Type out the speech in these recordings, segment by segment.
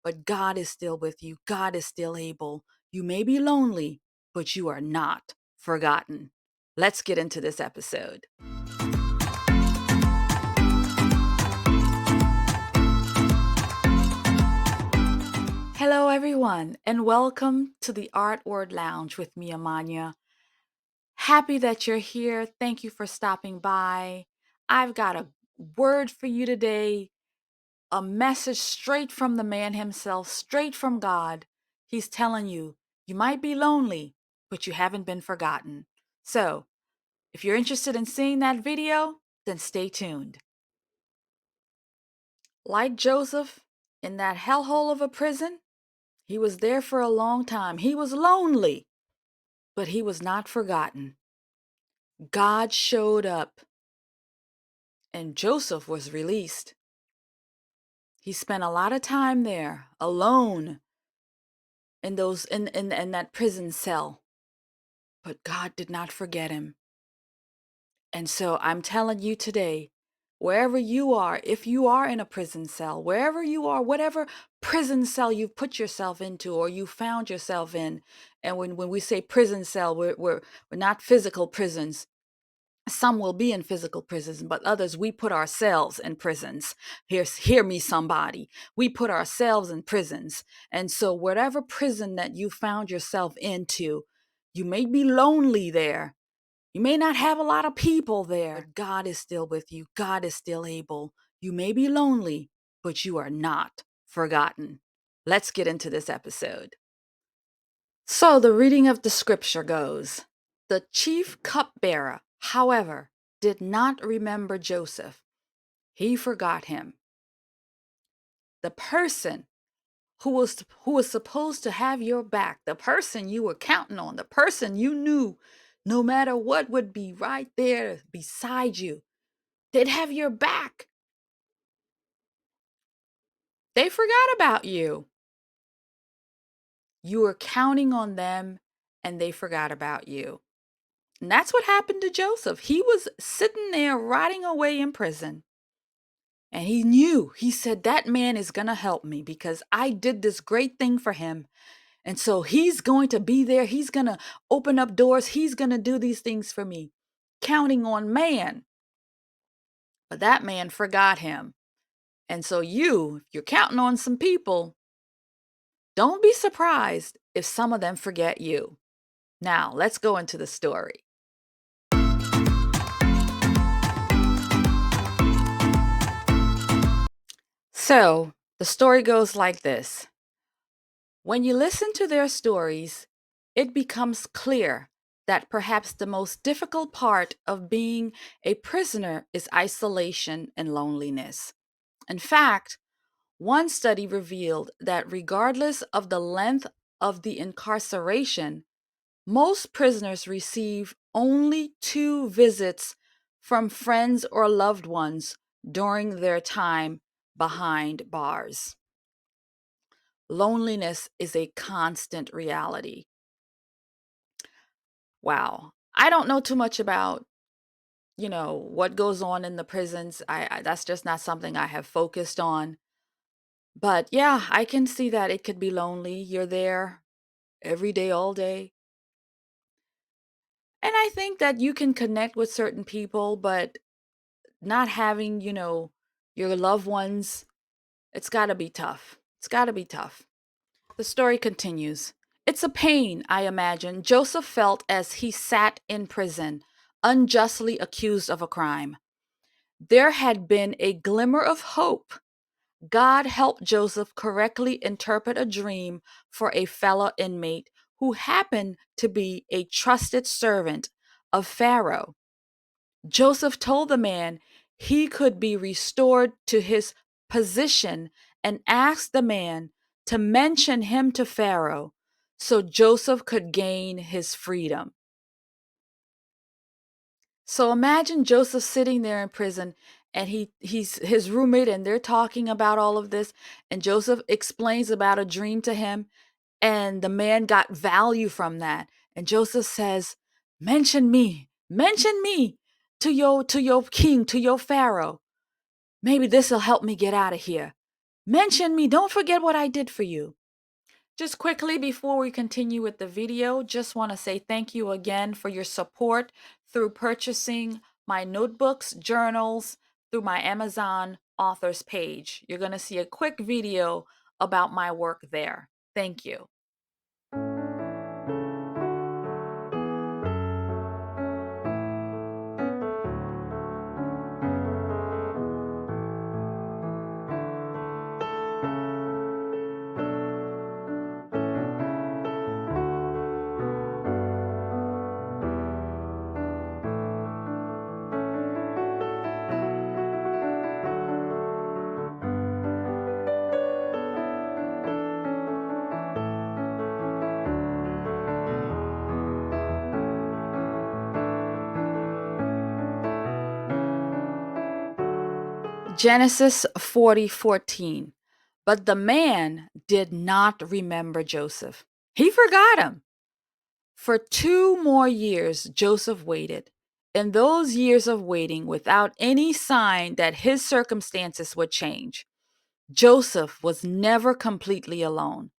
but God is still with you. God is still able. You may be lonely, but you are not forgotten. Let's get into this episode. Hello, everyone, and welcome to the Art Word Lounge with me, Amanya. Happy that you're here. Thank you for stopping by. I've got a word for you today, a message straight from the man himself, straight from God. He's telling you, you might be lonely, but you haven't been forgotten. So, if you're interested in seeing that video, then stay tuned. Like Joseph in that hellhole of a prison, he was there for a long time. He was lonely, but he was not forgotten. God showed up and Joseph was released. He spent a lot of time there alone in that prison cell. But God did not forget him. And so I'm telling you today, wherever you are, if you are in a prison cell, wherever you are, whatever prison cell you've put yourself into or you found yourself in, and when we say prison cell, we're not physical prisons. Some will be in physical prisons, but others, we put ourselves in prisons. Hear me, somebody. We put ourselves in prisons. And so whatever prison that you found yourself into, you may be lonely there. You may not have a lot of people there, but God is still with you. God is still able. You may be lonely, but you are not forgotten. Let's get into this episode. So the reading of the scripture goes, the chief cupbearer, however, did not remember Joseph. He forgot him. The person who was supposed to have your back, the person you were counting on, the person you knew no matter what would be right there beside you, they'd have your back. They forgot about you. You were counting on them and they forgot about you. And that's what happened to Joseph. He was sitting there rotting away in prison. And he knew, he said, that man is going to help me because I did this great thing for him. And so he's going to be there. He's going to open up doors. He's going to do these things for me, counting on man. But that man forgot him. And so if you're counting on some people, don't be surprised if some of them forget you. Now, let's go into the story. So, the story goes like this. When you listen to their stories, it becomes clear that perhaps the most difficult part of being a prisoner is isolation and loneliness. In fact, one study revealed that regardless of the length of the incarceration, most prisoners receive only 2 visits from friends or loved ones during their time behind bars. Loneliness is a constant reality. Wow. I don't know too much about, what goes on in the prisons. That's just not something I have focused on. But yeah, I can see that it could be lonely. You're there every day, all day. And I think that you can connect with certain people, but not having, your loved ones, it's got to be tough. It's got to be tough. The story continues. It's a pain, I imagine, Joseph felt as he sat in prison, unjustly accused of a crime. There had been a glimmer of hope. God helped Joseph correctly interpret a dream for a fellow inmate who happened to be a trusted servant of Pharaoh. Joseph told the man he could be restored to his position and asked the man to mention him to Pharaoh so Joseph could gain his freedom. So imagine Joseph sitting there in prison and he's his roommate and they're talking about all of this and Joseph explains about a dream to him and the man got value from that. And Joseph says, mention me to your king, to your Pharaoh. Maybe this will help me get out of here. Mention me. Don't forget what I did for you. Just quickly before we continue with the video, just want to say thank you again for your support through purchasing my notebooks, journals, through my Amazon authors page. You're going to see a quick video about my work there. Thank you. Genesis 40:14. But the man did not remember Joseph. He forgot him. For 2 more years, Joseph waited. In those years of waiting, without any sign that his circumstances would change, Joseph was never completely alone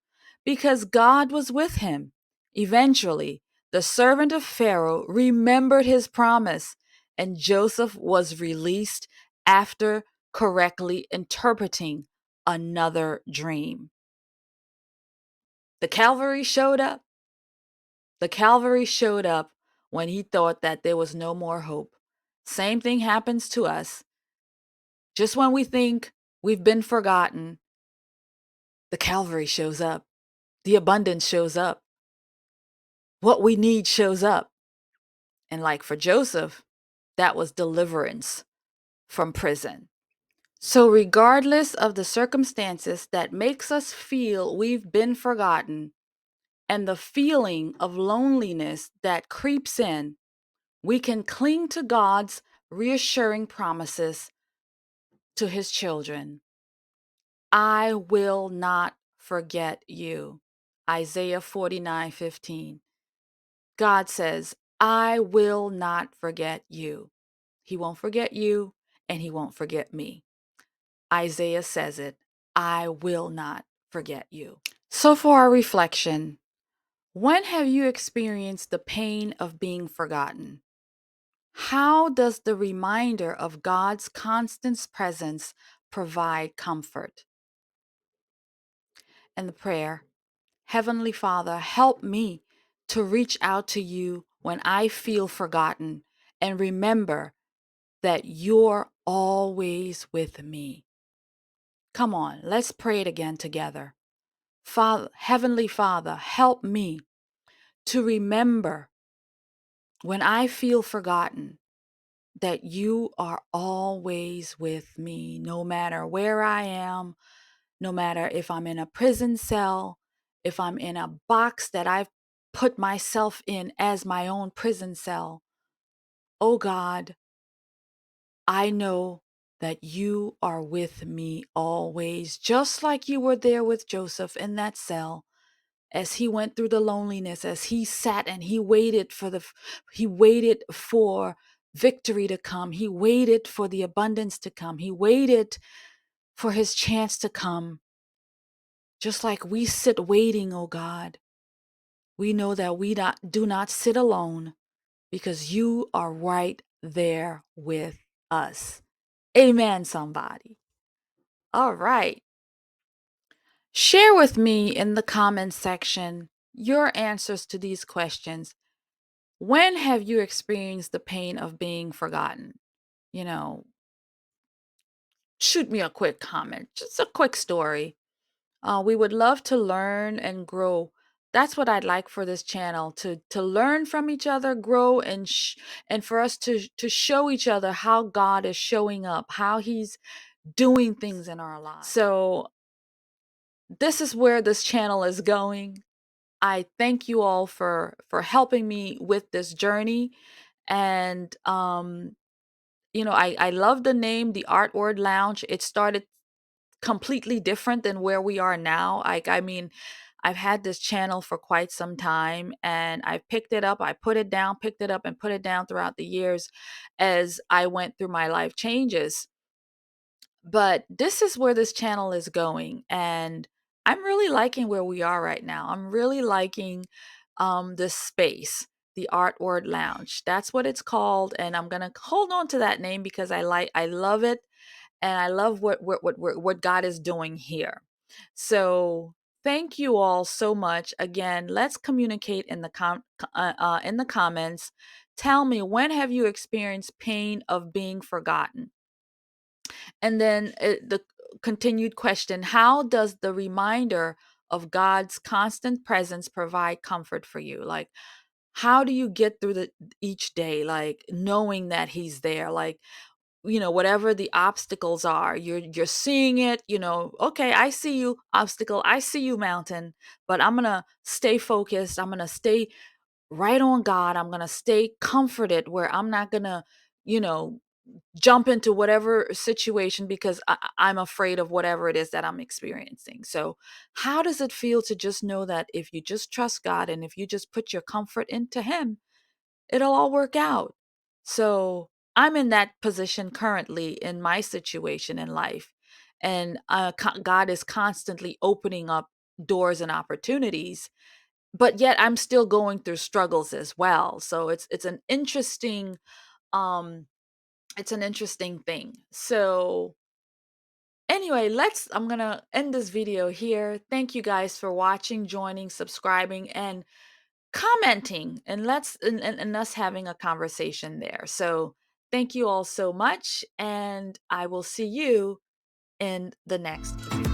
because God was with him. Eventually, the servant of Pharaoh remembered his promise, and Joseph was released after correctly interpreting another dream. The Calvary showed up. The Calvary showed up when he thought that there was no more hope. Same thing happens to us. Just when we think we've been forgotten, the Calvary shows up. The abundance shows up. What we need shows up. And like for Joseph, that was deliverance from prison. So regardless of the circumstances that makes us feel we've been forgotten and the feeling of loneliness that creeps in, we can cling to God's reassuring promises to his children. I will not forget you. Isaiah 49:15. God says, I will not forget you. He won't forget you, and he won't forget me. Isaiah says it, I will not forget you. So for our reflection, when have you experienced the pain of being forgotten? How does the reminder of God's constant presence provide comfort? And the prayer, Heavenly Father, help me to reach out to you when I feel forgotten and remember that you're always with me. Come on, let's pray it again together. Father, Heavenly Father, help me to remember when I feel forgotten that you are always with me, no matter where I am, no matter if I'm in a prison cell, if I'm in a box that I've put myself in as my own prison cell. Oh God, I know that you are with me always, just like you were there with Joseph in that cell as he went through the loneliness, as he sat and he waited for victory to come. He waited for the abundance to come. He waited for his chance to come. Just like we sit waiting, oh God, we know that do not sit alone because you are right there with us. Amen, somebody. All right. Share with me in the comments section your answers to these questions. When have you experienced the pain of being forgotten? You know, shoot me a quick comment, just a quick story. We would love to learn and grow. That's what I'd like for this channel to learn from each other, grow, and for us to show each other how God is showing up, how He's doing things in our lives. So this is where this channel is going. I thank you all for helping me with this journey, and I love the name, the Art Word Lounge. It started completely different than where we are now. I mean, I've had this channel for quite some time, and I picked it up, I put it down, picked it up and put it down throughout the years as I went through my life changes. But this is where this channel is going, and I'm really liking where we are right now. I'm really liking this space, the Art Word Lounge. That's what it's called, and I'm gonna hold on to that name because I love it, and I love what God is doing here. So thank you all so much. Again, let's communicate in the in the comments. Tell me, when have you experienced pain of being forgotten? And then the continued question: how does the reminder of God's constant presence provide comfort for you? Like, how do you get through each day, like knowing that He's there? Like, whatever the obstacles are, you're seeing it. Okay, I see you, obstacle. I see you, mountain. But I'm gonna stay focused. I'm gonna stay right on God. I'm gonna stay comforted, where I'm not gonna, you know, jump into whatever situation because I'm afraid of whatever it is that I'm experiencing. So, how does it feel to just know that if you just trust God and if you just put your comfort into Him, it'll all work out? So, I'm in that position currently in my situation in life. And God is constantly opening up doors and opportunities, but yet I'm still going through struggles as well. So um it's an interesting thing. So anyway, I'm going to end this video here. Thank you guys for watching, joining, subscribing, and commenting, and and us having a conversation there. So thank you all so much, and I will see you in the next video.